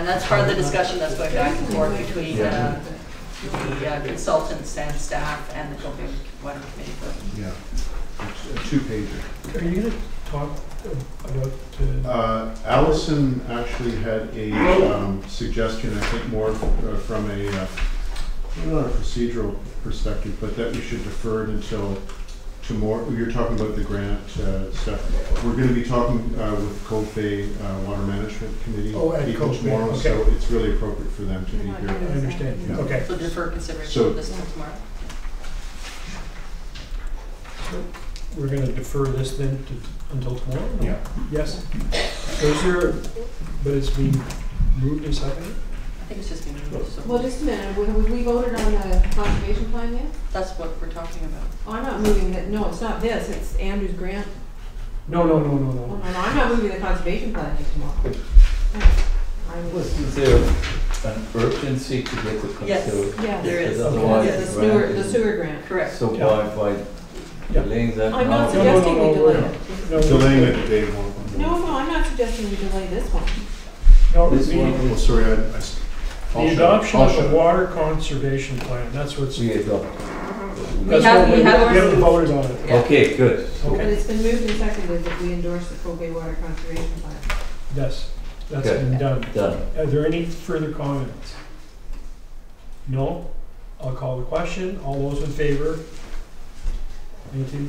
And that's part of the discussion that's going back and forth between the consultants and staff and the Coping Water Committee. Yeah, it's a two-pager. Are you going to talk about... Allison actually had a suggestion, I think more from a, not a procedural perspective, but that we should defer it until tomorrow. You're talking about the grant stuff. We're going to be talking with Cove Bay Water Management Committee people tomorrow, okay. So it's really appropriate for them to be here. I understand. Yeah. Okay. So defer consideration of this until tomorrow. So we're going to defer this then until tomorrow? No? Yeah. Yes. So is there, but it's being moved and seconded? I think it's just being moved. So Well, just a minute. Have we voted on the conservation plan yet? that's what we're talking about. Oh, I'm not moving it. No, it's not this. It's Andrew's grant. No. Oh, no, I'm not moving the conservation plan to tomorrow. Is there an urgency to get the Yes, yeah, there is. Otherwise The sewer grant. Correct. So Yeah. by delaying that I'm now? not suggesting we delay it. No, Delaying it to day one. No, I'm not suggesting we delay this one. no, This the, one Oh, sorry, the adoption of the water conservation plan. That's what's... We adopt. We haven't voted on it. Yeah. Okay, good. So But it's been moved and seconded that we endorse the Cove Bay Water Conservation Plan. Yes, that's Okay. been done. done. Are there any further comments? No? I'll call the question. All those in favor? Thank you.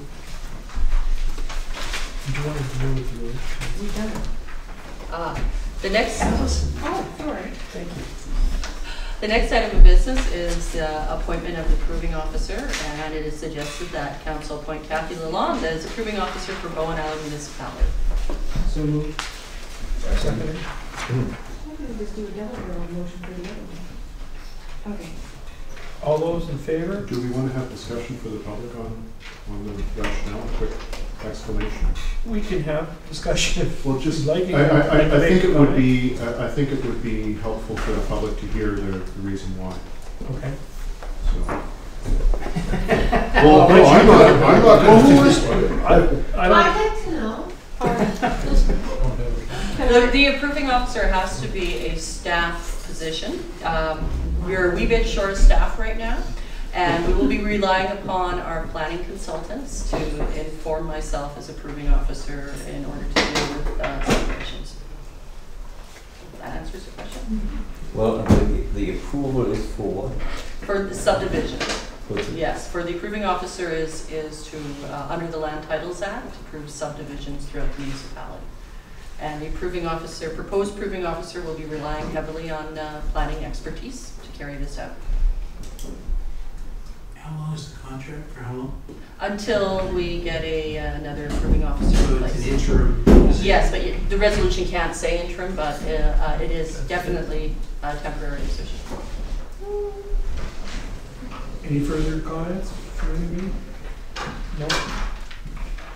Did you want to deal with the road? We've done it. The next, Oh, sorry. Thank you. the next item of business is appointment of the approving officer, and it is suggested that council appoint Kathy Lalonde as approving officer for Bowen Island Municipality. So moved. Seconded. Why don't we just do a double motion for the other one? Okay. All those in favor? Do we want to have discussion for the public on the rationale? A quick explanation. We can have discussion if Well, just like it. I think it would be helpful for the public to hear the reason why. Okay. So. Well, no, I'm not going to. I don't. I'd like to know. The approving officer has to be a staff position. We're a wee bit short of staff right now, and we will be relying upon our planning consultants to inform myself as approving officer in order to deal with subdivisions. That answers the question? Well, the approval is for what? For the subdivision. For the- Yes, for the approving officer is to, under the Land Titles Act, approve subdivisions throughout the municipality. And the approving officer, proposed approving officer, will be relying heavily on planning expertise to carry this out. How long is the contract? For how long? Until we get another approving officer So in it's place. an interim position? Yes, but the resolution can't say interim, but it is definitely a temporary position. Any further comments from anybody? No?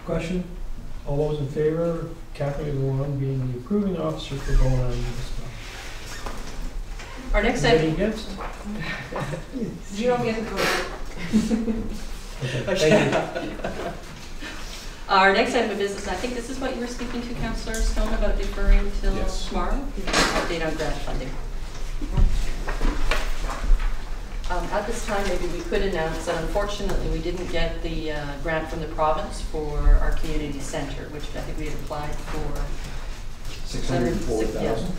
Question? All those in favor? Kathleen Lalonde being the approving officer for Bowen Island Municipal. Our next Anybody item. against? You don't get to vote. Okay, thank you. Our next item of business, I think this is what you were speaking to, Councillor Stone, about deferring till Yes. tomorrow? Update on grant funding. At this time, maybe we could announce that unfortunately we didn't get the grant from the province for our community centre, which I think we had applied for 640,000. Yeah.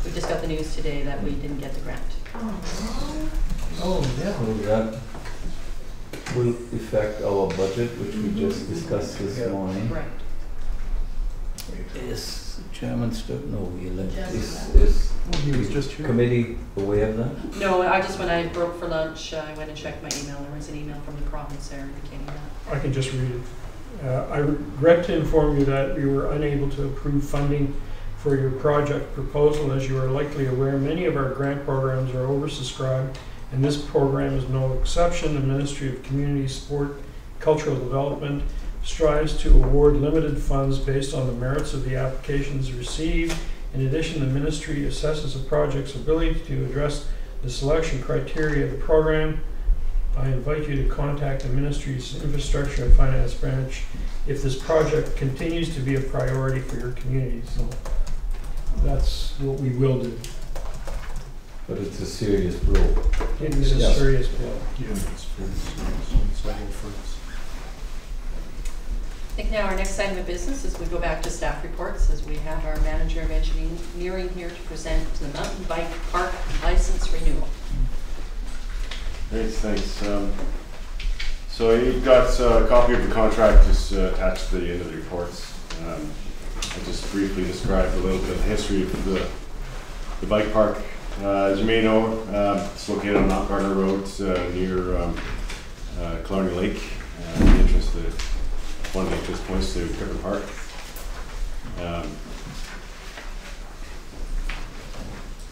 We just got the news today that we didn't get the grant. Oh, yeah. So that will affect our budget, which we just discussed this morning. Right. Is Chairman Stubb, no, we elect, Yes. is He was just here. committee aware of that? No, when I broke for lunch, I went and checked my email. There was an email from the province there indicating that. I can just read it. I regret to inform you that we were unable to approve funding for your project proposal. As you are likely aware, many of our grant programs are oversubscribed, and this program is no exception. The Ministry of Community Support, Cultural Development strives to award limited funds based on the merits of the applications received. In addition, the ministry assesses a project's ability to address the selection criteria of the program. I invite you to contact the ministry's Infrastructure and Finance branch if this project continues to be a priority for your community. So that's what we will do. But it's a serious blow. It is a Yes. serious blow. Yeah, it's pretty serious. It's all first. I think now our next item of business is we go back to staff reports as we have our manager of engineering here to present the mountain bike park license renewal. Great, thanks. So you've got a copy of the contract just attached to the end of the reports. I'll just briefly describe a little bit of the history of the bike park. As you may know, it's located on Mount Gardner Road near Killarney Lake, one of the entrance points to Crippen Park.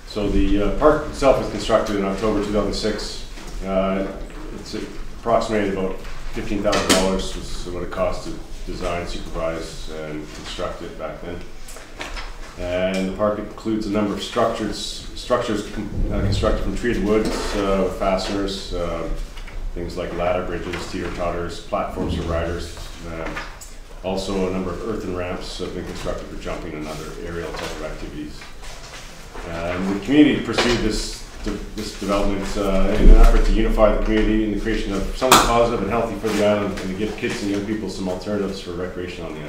So the park itself was constructed in October 2006. It's approximated about $15,000 was what it cost to design, supervise, and construct it back then. And the park includes a number of structures constructed from treated woods with fasteners, things like ladder bridges, teeter-totters, platforms for riders. Also a number of earthen ramps have been constructed for jumping and other aerial type of activities. And the community pursued this development in an effort to unify the community in the creation of something positive and healthy for the island, and to give kids and young people some alternatives for recreation on the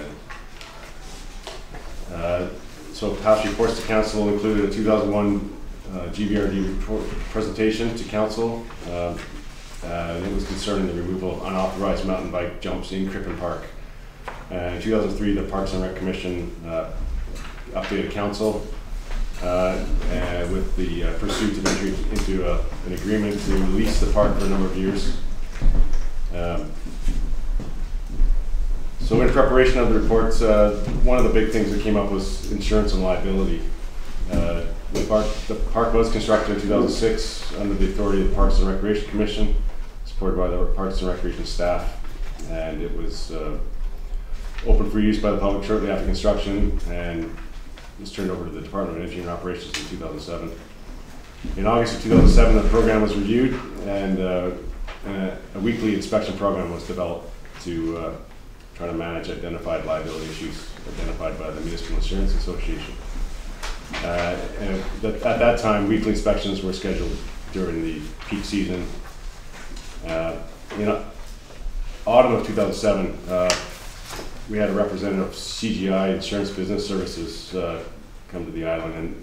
island. So past reports to council included a 2001 GBRD report presentation to council. And it was concerning the removal of unauthorized mountain bike jumps in Crippen Park. In 2003, the Parks and Rec Commission updated council with the pursuit of entry into an agreement to lease the park for a number of years. So in preparation of the reports, one of the big things that came up was insurance and liability. The park was constructed in 2006 under the authority of the Parks and Recreation Commission, supported by the Parks and Recreation staff, and it was open for use by the public shortly after construction and was turned over to the Department of Engineering Operations in 2007. In August of 2007, the program was reviewed, and a weekly inspection program was developed to try to manage identified liability issues identified by the Municipal Insurance Association. And at that time, weekly inspections were scheduled during the peak season. In autumn of 2007, we had a representative of CGI Insurance Business Services come to the island, and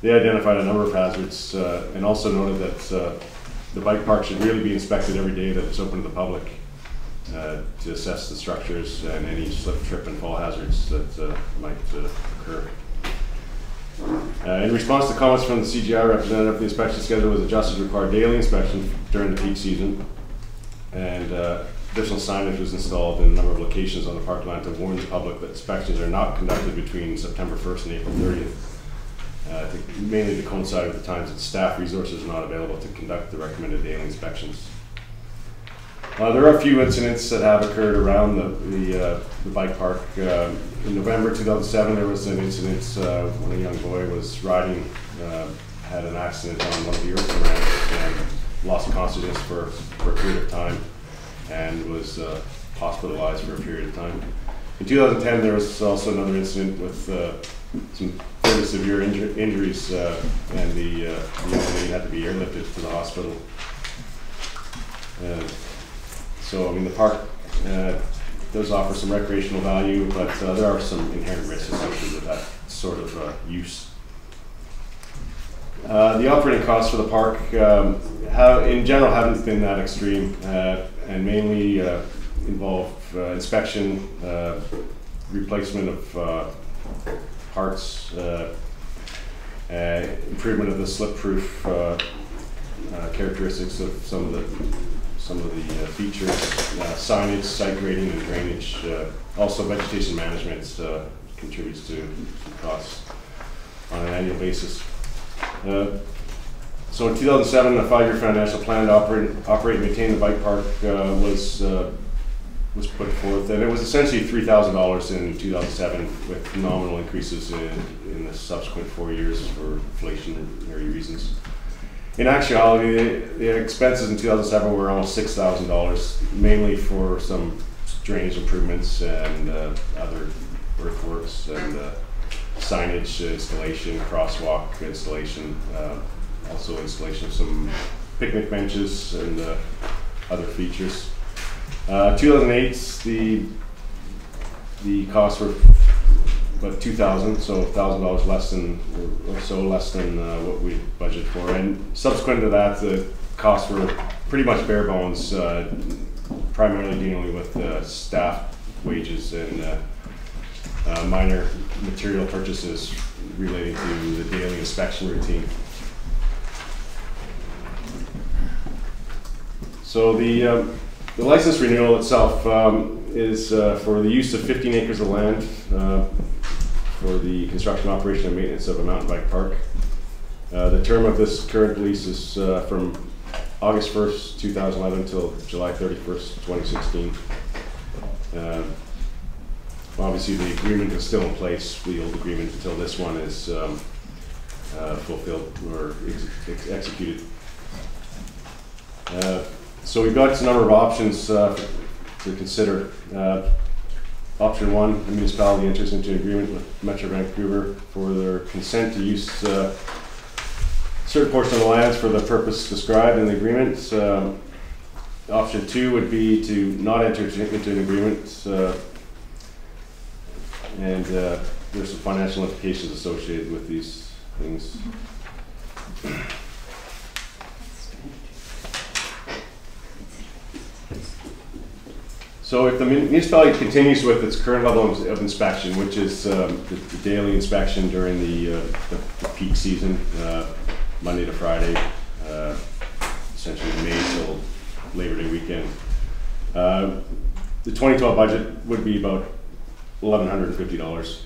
they identified a number of hazards and also noted that the bike park should really be inspected every day that it's open to the public to assess the structures and any slip, trip, and fall hazards that might occur. In response to comments from the CGI representative, the inspection schedule was adjusted to require daily inspection during the peak season, and additional signage was installed in a number of locations on the parkland to warn the public that inspections are not conducted between September 1st and April 30th. I think mainly to coincide with the times that staff resources are not available to conduct the recommended daily inspections. There are a few incidents that have occurred around the bike park. In November 2007, there was an incident when a young boy was riding, had an accident on one of the earthen ramps and lost consciousness for a period of time and was hospitalized for a period of time. In 2010, there was also another incident with some fairly severe injuries, and the young lady had to be airlifted to the hospital. So, I mean, the park does offer some recreational value, but there are some inherent risks associated with that sort of use. The operating costs for the park in general haven't been that extreme, and mainly involve inspection, replacement of parts, improvement of the slip-proof characteristics of some of the features, signage, site grading, and drainage. Also, vegetation management contributes to costs on an annual basis. So in 2007, a 5-year financial plan to operate and maintain the bike park was put forth, and it was essentially $3,000 in 2007, with nominal increases in the subsequent 4 years for inflationary reasons. In actuality, the expenses in 2007 were almost $6,000, mainly for some drainage improvements and other earthworks and signage installation, crosswalk installation, also installation of some picnic benches and other features. 2008, the costs were about $2,000, so $1,000 less than, or so less than what we budgeted for. And subsequent to that, the costs were pretty much bare bones, primarily dealing with staff wages and minor material purchases relating to the daily inspection routine. So the license renewal itself is for the use of 15 acres of land for the construction, operation, and maintenance of a mountain bike park. The term of this current lease is from August 1st, 2011 until July 31st, 2016. Obviously, the agreement is still in place, the old agreement, until this one is fulfilled or executed. So we've got a number of options to consider. Option one, the municipality enters into an agreement with Metro Vancouver for their consent to use certain portion of the lands for the purpose described in the agreement. Option two would be to not enter into an agreement, and there's some financial implications associated with these things. So if the municipality continues with its current level of inspection, which is the daily inspection during the peak season, Monday to Friday, essentially May till Labor Day weekend, the 2012 budget would be about $1,150.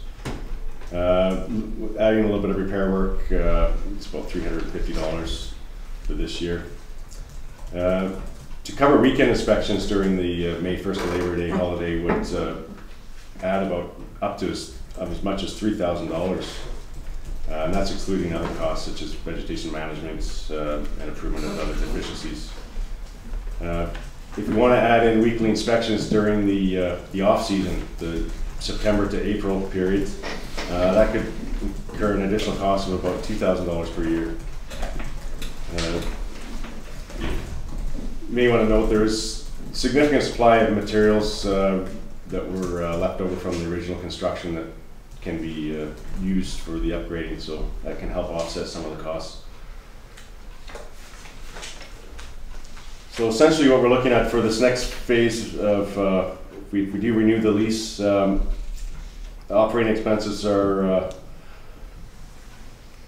Adding a little bit of repair work, it's about $350 for this year. To cover weekend inspections during the May 1st to Labor Day holiday would add about up to as much as $3,000. And that's excluding other costs such as vegetation management and improvement of other deficiencies. If we want to add in weekly inspections during the off season, the September to April period, that could incur an additional cost of about $2,000 per year. You may want to note there is significant supply of materials that were left over from the original construction that can be used for the upgrading, so that can help offset some of the costs. So essentially what we're looking at for this next phase of, if we do renew the lease, operating expenses are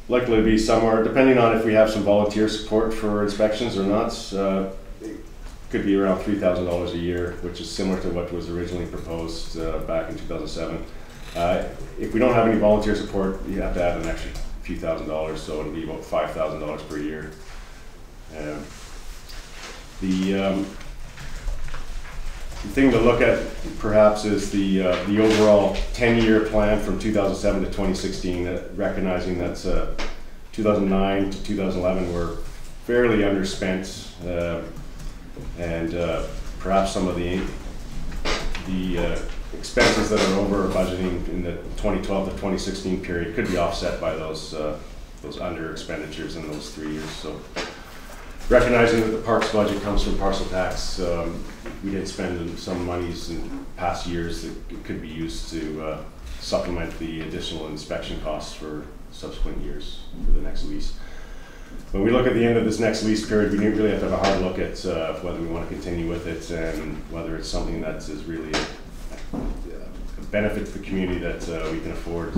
likely to be somewhere, depending on if we have some volunteer support for inspections or not, it could be around $3,000 a year, which is similar to what was originally proposed back in 2007. If we don't have any volunteer support, you have to add an extra few $1,000s, so it'll be about $5,000 per year. The thing to look at perhaps is the overall 10-year plan from 2007 to 2016, recognizing that 2009 to 2011 were fairly underspent, and perhaps some of the expenses that are over budgeting in the 2012 to 2016 period could be offset by those under expenditures in those 3 years. So, recognizing that the parks budget comes from parcel tax, we did spend some monies in past years that could be used to supplement the additional inspection costs for subsequent years for the next lease. When we look at the end of this next lease period, we really have to have a hard look at whether we want to continue with it and whether it's something that is really a benefit to the community that we can afford